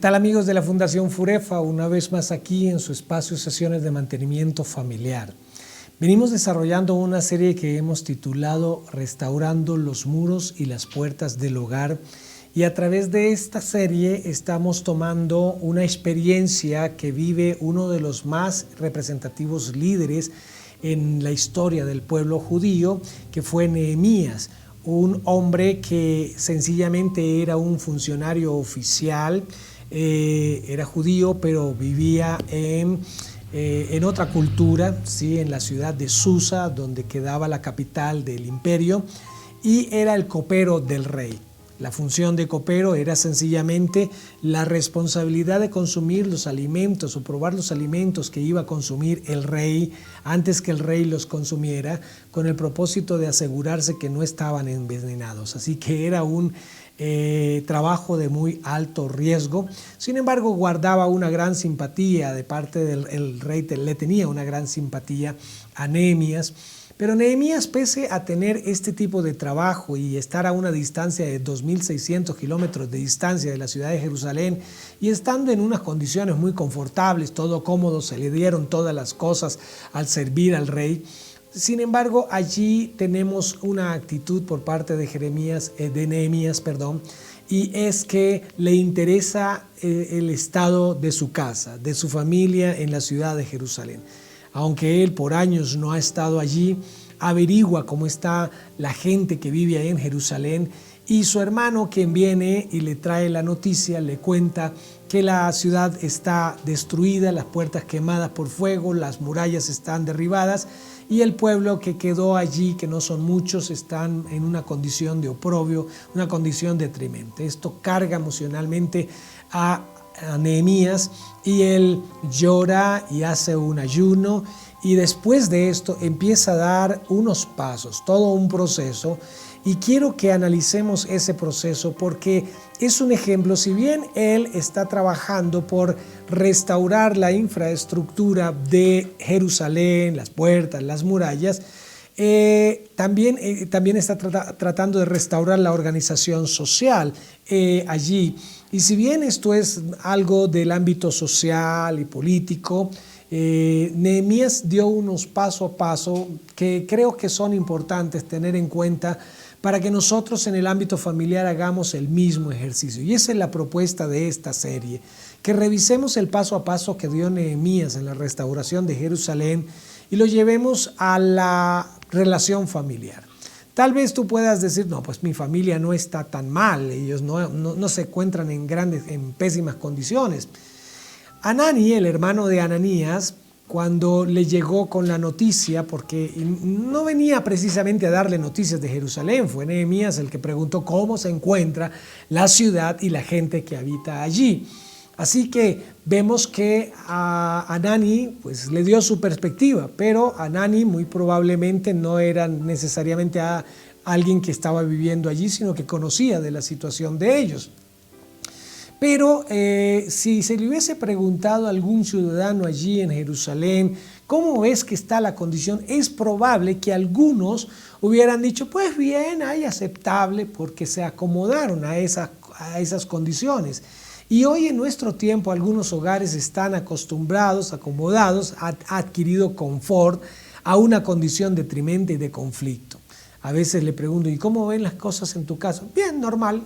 tal, amigos de la Fundación Furefa? Una vez más aquí en su espacio Sesiones de Mantenimiento Familiar. Venimos desarrollando una serie que hemos titulado Restaurando los muros y las puertas del hogar, y a través de esta serie estamos tomando una experiencia que vive uno de los más representativos líderes en la historia del pueblo judío, que fue Nehemías, un hombre que sencillamente era un funcionario oficial, era judío, pero vivía en otra cultura, ¿sí? En la ciudad de Susa, donde quedaba la capital del imperio, y era el copero del rey. La función de copero era sencillamente la responsabilidad de consumir los alimentos o probar los alimentos que iba a consumir el rey antes que el rey los consumiera, con el propósito de asegurarse que no estaban envenenados. Así que era un trabajo de muy alto riesgo. Sin embargo, guardaba una gran simpatía de parte del rey, le tenía una gran simpatía a Nehemías. Pero Nehemías, pese a tener este tipo de trabajo y estar a una distancia de 2.600 kilómetros de distancia de la ciudad de Jerusalén, y estando en unas condiciones muy confortables, todo cómodo, se le dieron todas las cosas al servir al rey. Sin embargo, allí tenemos una actitud por parte de Nehemías, y es que le interesa el estado de su casa, de su familia en la ciudad de Jerusalén. Aunque él por años no ha estado allí, averigua cómo está la gente que vive ahí en Jerusalén, y su hermano, quien viene y le trae la noticia, le cuenta que la ciudad está destruida, las puertas quemadas por fuego, las murallas están derribadas, y el pueblo que quedó allí, que no son muchos, están en una condición de oprobio, una condición deprimente. Esto carga emocionalmente a Nehemías, y él llora y hace un ayuno, y después de esto empieza a dar unos pasos, todo un proceso, y quiero que analicemos ese proceso porque es un ejemplo. Si bien él está trabajando por restaurar la infraestructura de Jerusalén, las puertas, las murallas, también está tratando de restaurar la organización social allí. Y si bien esto es algo del ámbito social y político, Nehemías dio unos paso a paso que creo que son importantes tener en cuenta para que nosotros en el ámbito familiar hagamos el mismo ejercicio. Y esa es la propuesta de esta serie, que revisemos el paso a paso que dio Nehemías en la restauración de Jerusalén y lo llevemos a la relación familiar. Tal vez tú puedas decir, no, pues mi familia no está tan mal, ellos no se encuentran en pésimas condiciones. Hanani, el hermano de Ananías, cuando le llegó con la noticia, porque no venía precisamente a darle noticias de Jerusalén, fue Nehemías el que preguntó cómo se encuentra la ciudad y la gente que habita allí. Así que vemos que a Hanani pues, le dio su perspectiva, pero Hanani muy probablemente no era necesariamente alguien que estaba viviendo allí, sino que conocía de la situación de ellos. Pero si se le hubiese preguntado a algún ciudadano allí en Jerusalén, ¿cómo es que está la condición? Es probable que algunos hubieran dicho, pues bien, hay aceptable, porque se acomodaron a esas condiciones. Y hoy en nuestro tiempo algunos hogares están acostumbrados, acomodados, han adquirido confort a una condición deprimente y de conflicto. A veces le pregunto, ¿y cómo ven las cosas en tu casa? Bien, normal.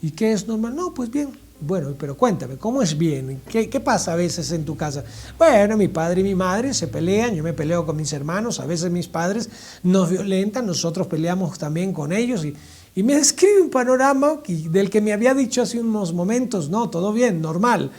¿Y qué es normal? No, pues bien. Bueno, pero cuéntame, ¿cómo es bien? ¿Qué pasa a veces en tu casa? Bueno, mi padre y mi madre se pelean, yo me peleo con mis hermanos, a veces mis padres nos violentan, nosotros peleamos también con ellos, y me describe un panorama del que me había dicho hace unos momentos, no, todo bien, normal.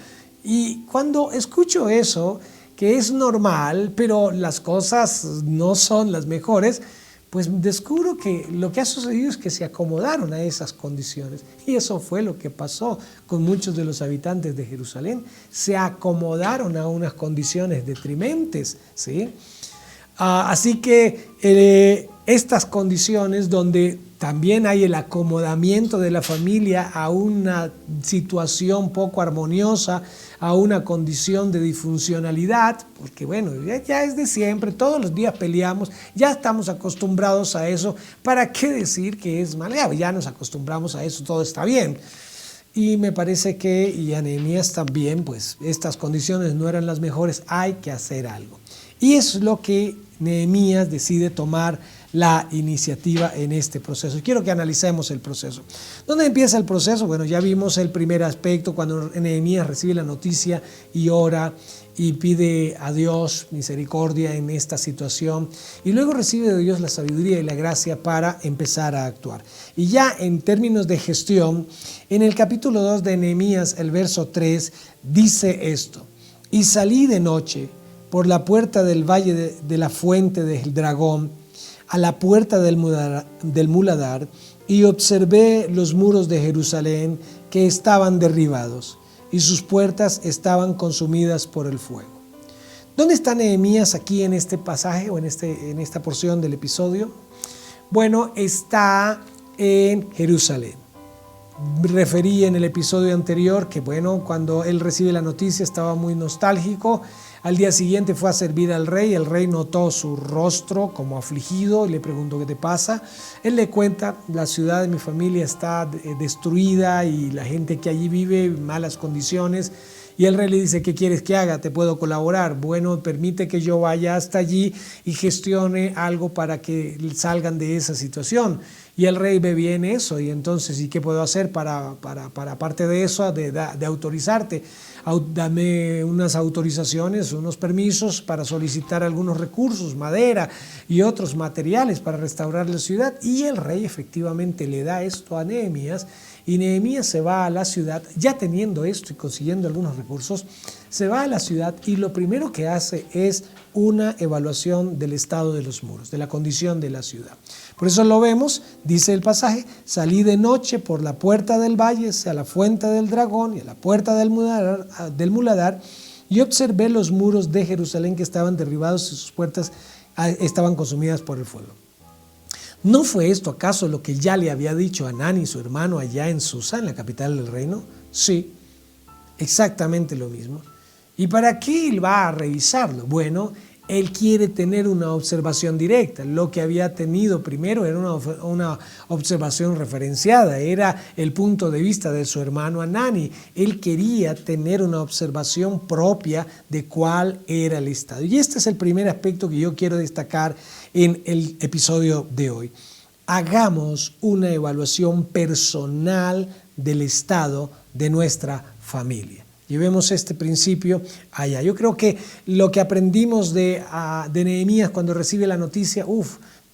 Y cuando escucho eso, que es normal, pero las cosas no son las mejores, pues descubro que lo que ha sucedido es que se acomodaron a esas condiciones. Y eso fue lo que pasó con muchos de los habitantes de Jerusalén. Se acomodaron a unas condiciones deprimentes, ¿sí? Así que estas condiciones donde también hay el acomodamiento de la familia a una situación poco armoniosa, a una condición de disfuncionalidad, porque bueno, ya es de siempre, todos los días peleamos, ya estamos acostumbrados a eso, ¿para qué decir que es mal? Ya nos acostumbramos a eso, todo está bien. y me parece que, y a Nehemías también, pues estas condiciones no eran las mejores, hay que hacer algo. Y es lo que Nehemías decide tomar la iniciativa en este proceso. Y quiero que analicemos el proceso. ¿Dónde empieza el proceso? Bueno, ya vimos el primer aspecto, cuando Nehemías recibe la noticia y ora y pide a Dios misericordia en esta situación, y luego recibe de Dios la sabiduría y la gracia para empezar a actuar. Y ya en términos de gestión, en el capítulo 2 de Nehemías, el verso 3, dice esto: y salí de noche por la puerta del valle de la fuente del dragón, a la puerta del muladar, y observé los muros de Jerusalén que estaban derribados, y sus puertas estaban consumidas por el fuego. ¿Dónde está Nehemías aquí en este pasaje o en esta porción del episodio? Bueno, está en Jerusalén. Referí en el episodio anterior que, bueno, cuando él recibe la noticia estaba muy nostálgico. Al día siguiente fue a servir al rey. El rey notó su rostro como afligido y le preguntó: ¿qué te pasa? Él le cuenta: la ciudad de mi familia está destruida y la gente que allí vive en malas condiciones. Y el rey le dice: ¿qué quieres que haga? ¿Te puedo colaborar? Bueno, permite que yo vaya hasta allí y gestione algo para que salgan de esa situación. Y el rey ve bien eso, y entonces, ¿y qué puedo hacer para aparte de eso, de autorizarte? Dame unas autorizaciones, unos permisos para solicitar algunos recursos, madera y otros materiales para restaurar la ciudad. Y el rey efectivamente le da esto a Nehemías, y Nehemías se va a la ciudad, ya teniendo esto y consiguiendo algunos recursos, se va a la ciudad y lo primero que hace es una evaluación del estado de los muros, de la condición de la ciudad. Por eso lo vemos, dice el pasaje: salí de noche por la puerta del valle hacia la fuente del dragón y a la puerta del muladar, y observé los muros de Jerusalén que estaban derribados y sus puertas estaban consumidas por el fuego. ¿No fue esto acaso lo que ya le había dicho Hanani, su hermano, allá en Susa, en la capital del reino? Sí, exactamente lo mismo. ¿Y para qué él va a revisarlo? Bueno, él quiere tener una observación directa. Lo que había tenido primero era una observación referenciada, era el punto de vista de su hermano Hanani. Él quería tener una observación propia de cuál era el estado. Y este es el primer aspecto que yo quiero destacar en el episodio de hoy. Hagamos una evaluación personal del estado de nuestra familia. Llevemos este principio allá. Yo creo que lo que aprendimos de Nehemías cuando recibe la noticia,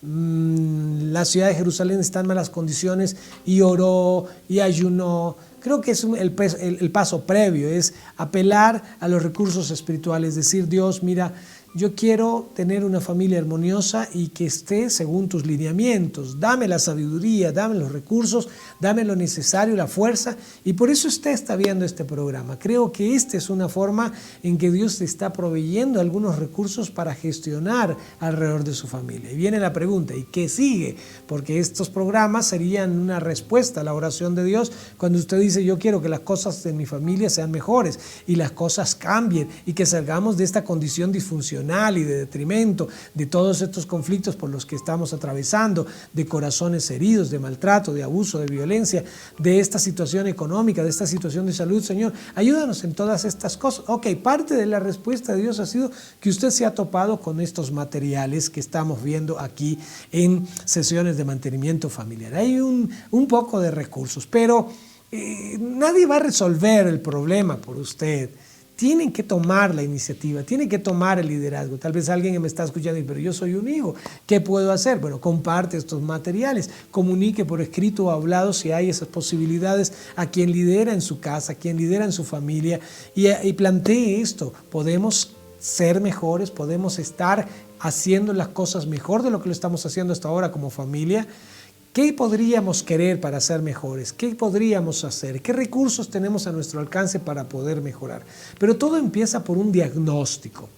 la ciudad de Jerusalén está en malas condiciones, y oró y ayunó. Creo que es el paso previo, es apelar a los recursos espirituales, decir: Dios, mira, yo quiero tener una familia armoniosa y que esté según tus lineamientos. Dame la sabiduría, dame los recursos, dame lo necesario, la fuerza. Y por eso usted está viendo este programa. Creo que esta es una forma en que Dios te está proveyendo algunos recursos para gestionar alrededor de su familia. Y viene la pregunta: ¿y qué sigue? Porque estos programas serían una respuesta a la oración de Dios cuando usted dice: yo quiero que las cosas de mi familia sean mejores y las cosas cambien y que salgamos de esta condición disfuncional y de detrimento, de todos estos conflictos por los que estamos atravesando, de corazones heridos, de maltrato, de abuso, de violencia, de esta situación económica, de esta situación de salud. Señor, ayúdanos en todas estas cosas. Ok, parte de la respuesta de Dios ha sido que usted se ha topado con estos materiales que estamos viendo aquí en sesiones de mantenimiento familiar. Hay un poco de recursos, pero nadie va a resolver el problema por usted. Tienen que tomar la iniciativa, tienen que tomar el liderazgo. Tal vez alguien me está escuchando y dice: pero yo soy un hijo, ¿qué puedo hacer? Bueno, comparte estos materiales, comunique por escrito o hablado si hay esas posibilidades a quien lidera en su casa, a quien lidera en su familia, y plantee esto. Podemos ser mejores, podemos estar haciendo las cosas mejor de lo que lo estamos haciendo hasta ahora como familia. ¿Qué podríamos querer para ser mejores? ¿Qué podríamos hacer? ¿Qué recursos tenemos a nuestro alcance para poder mejorar? Pero todo empieza por un diagnóstico.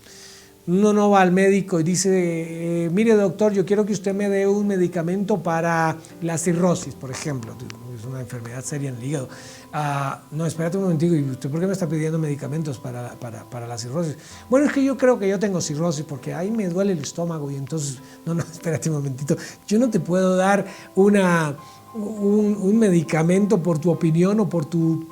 Uno no va al médico y dice: mire doctor, yo quiero que usted me dé un medicamento para la cirrosis, por ejemplo. Es una enfermedad seria en el hígado. No, espérate un momentico, ¿y usted por qué me está pidiendo medicamentos para la cirrosis? Bueno, es que yo creo que yo tengo cirrosis porque ahí me duele el estómago y entonces, no, espérate un momentito. Yo no te puedo dar un medicamento por tu opinión o por tu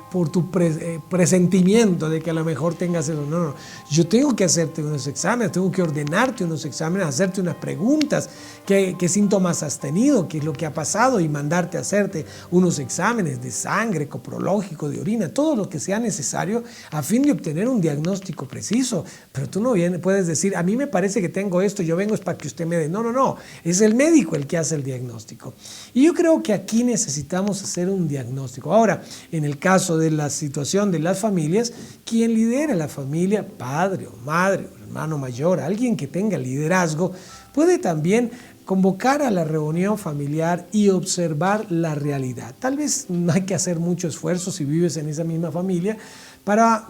presentimiento de que a lo mejor tengas eso. No, no, yo tengo que hacerte unos exámenes, tengo que ordenarte unos exámenes, hacerte unas preguntas, qué síntomas has tenido, qué es lo que ha pasado y mandarte a hacerte unos exámenes de sangre, coprológico, de orina, todo lo que sea necesario a fin de obtener un diagnóstico preciso. Pero tú no puedes decir, a mí me parece que tengo esto, yo vengo es para que usted me dé. No, no, no, es el médico el que hace el diagnóstico. Y yo creo que aquí necesitamos hacer un diagnóstico. Ahora, en el caso de la situación de las familias, quien lidera la familia, padre o madre, o hermano mayor, alguien que tenga liderazgo, puede también convocar a la reunión familiar y observar la realidad. Tal vez no hay que hacer mucho esfuerzo si vives en esa misma familia para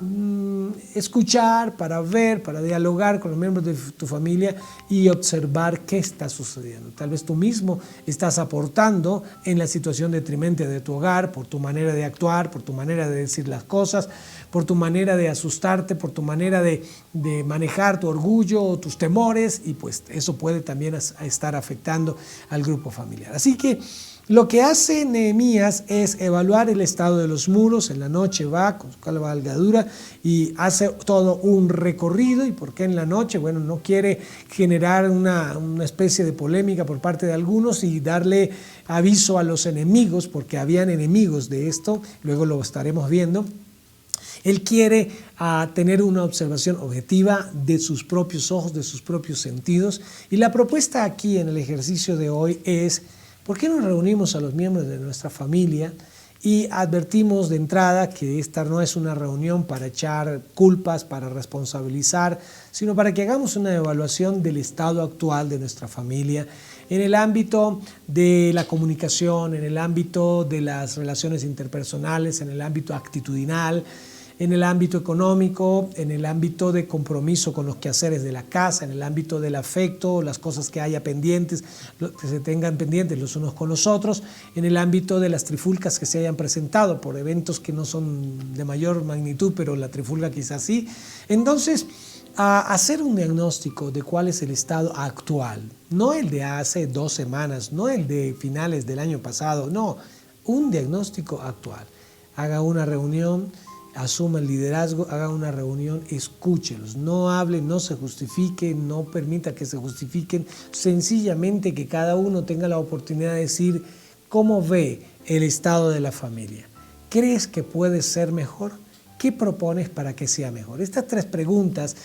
escuchar, para ver, para dialogar con los miembros de tu familia y observar qué está sucediendo. Tal vez tú mismo estás aportando en la situación detrimente de tu hogar por tu manera de actuar, por tu manera de decir las cosas, por tu manera de asustarte, por tu manera de manejar tu orgullo o tus temores, y pues eso puede también estar afectando al grupo familiar. Así que lo que hace Nehemías es evaluar el estado de los muros. En la noche va con su cabalgadura y hace todo un recorrido. ¿Y por qué en la noche? Bueno, no quiere generar una especie de polémica por parte de algunos y darle aviso a los enemigos, porque habían enemigos de esto, luego lo estaremos viendo. Él quiere tener una observación objetiva de sus propios ojos, de sus propios sentidos. Y la propuesta aquí en el ejercicio de hoy es: ¿por qué nos reunimos a los miembros de nuestra familia y advertimos de entrada que esta no es una reunión para echar culpas, para responsabilizar, sino para que hagamos una evaluación del estado actual de nuestra familia en el ámbito de la comunicación, en el ámbito de las relaciones interpersonales, en el ámbito actitudinal, en el ámbito económico, en el ámbito de compromiso con los quehaceres de la casa, en el ámbito del afecto, las cosas que haya pendientes, que se tengan pendientes los unos con los otros, en el ámbito de las trifulcas que se hayan presentado por eventos que no son de mayor magnitud, pero la trifulca quizás sí. Entonces, a hacer un diagnóstico de cuál es el estado actual, no el de hace 2 semanas, no el de finales del año pasado, no, un diagnóstico actual. Haga una reunión, asuma el liderazgo, haga una reunión, escúchelos, no hable, no se justifique, no permita que se justifiquen, sencillamente que cada uno tenga la oportunidad de decir cómo ve el estado de la familia. ¿Crees que puede ser mejor? ¿Qué propones para que sea mejor? Estas 3 preguntas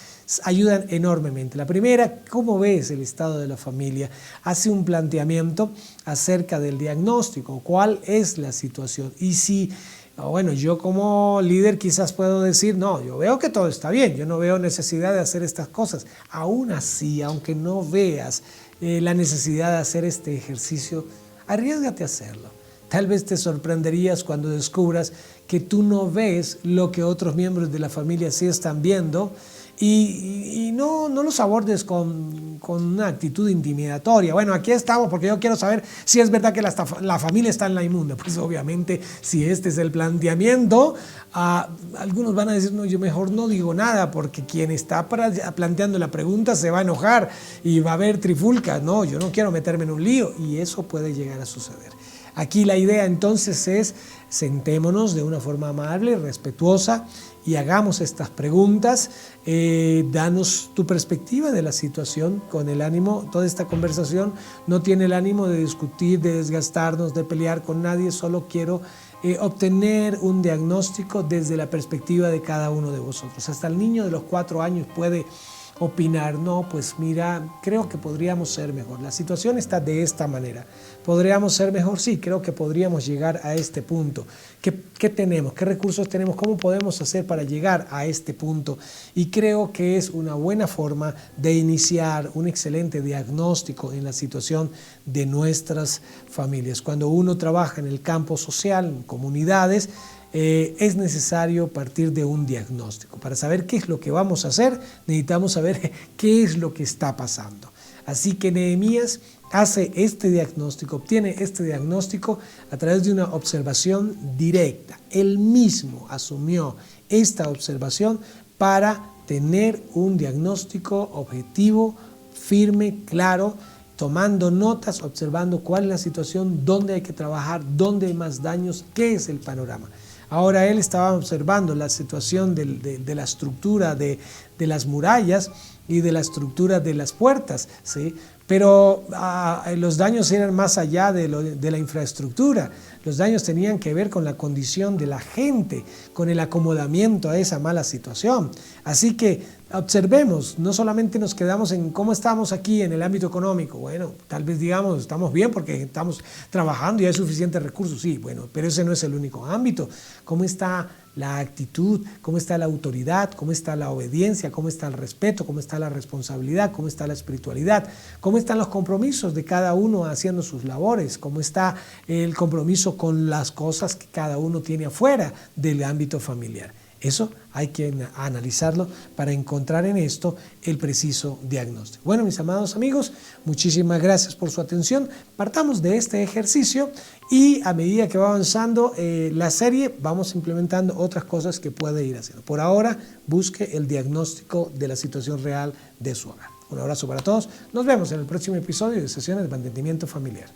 ayudan enormemente. La primera, ¿cómo ves el estado de la familia? Hace un planteamiento acerca del diagnóstico, cuál es la situación. Y si bueno, yo como líder quizás puedo decir, no, yo veo que todo está bien, yo no veo necesidad de hacer estas cosas. Aún así, aunque no veas la necesidad de hacer este ejercicio, arriésgate a hacerlo. Tal vez te sorprenderías cuando descubras que tú no ves lo que otros miembros de la familia sí están viendo, y no los abordes con una actitud intimidatoria. Bueno, aquí estamos porque yo quiero saber si es verdad que la familia está en la inmunda. Pues obviamente, si este es el planteamiento, algunos van a decir, no, yo mejor no digo nada, porque quien está planteando la pregunta se va a enojar y va a haber trifulca. No, yo no quiero meterme en un lío, y eso puede llegar a suceder. Aquí la idea entonces es: sentémonos de una forma amable, respetuosa, y hagamos estas preguntas. Danos tu perspectiva de la situación con el ánimo. Toda esta conversación no tiene el ánimo de discutir, de desgastarnos, de pelear con nadie. Solo quiero obtener un diagnóstico desde la perspectiva de cada uno de vosotros. Hasta el niño de los 4 años puede opinar, no, pues mira, creo que podríamos ser mejor. La situación está de esta manera. ¿Podríamos ser mejor? Sí, creo que podríamos llegar a este punto. ¿Qué tenemos? ¿Qué recursos tenemos? ¿Cómo podemos hacer para llegar a este punto? Y creo que es una buena forma de iniciar un excelente diagnóstico en la situación de nuestras familias. Cuando uno trabaja en el campo social, en comunidades, es necesario partir de un diagnóstico. Para saber qué es lo que vamos a hacer, necesitamos saber qué es lo que está pasando. Así que Nehemías hace este diagnóstico, obtiene este diagnóstico a través de una observación directa. Él mismo asumió esta observación para tener un diagnóstico objetivo, firme, claro. tomando notas, observando cuál es la situación, dónde hay que trabajar, dónde hay más daños, qué es el panorama. Ahora él estaba observando la situación de la estructura de las murallas y de la estructura de las puertas, ¿sí? Pero los daños eran más allá de la infraestructura. Los daños tenían que ver con la condición de la gente, con el acomodamiento a esa mala situación. Así que observemos, no solamente nos quedamos en cómo estamos aquí en el ámbito económico. Bueno, tal vez digamos, estamos bien porque estamos trabajando y hay suficientes recursos. Sí, bueno, pero ese no es el único ámbito. ¿Cómo está la actitud? ¿Cómo está la autoridad? ¿Cómo está la obediencia? ¿Cómo está el respeto? ¿Cómo está la responsabilidad? ¿Cómo está la espiritualidad? ¿Cómo están los compromisos de cada uno haciendo sus labores? ¿Cómo está el compromiso con las cosas que cada uno tiene afuera del ámbito familiar? Eso hay que analizarlo para encontrar en esto el preciso diagnóstico. Bueno, mis amados amigos, muchísimas gracias por su atención. Partamos de este ejercicio y a medida que va avanzando la serie, vamos implementando otras cosas que puede ir haciendo. Por ahora, busque el diagnóstico de la situación real de su hogar. Un abrazo para todos. Nos vemos en el próximo episodio de Sesiones de Mantenimiento Familiar.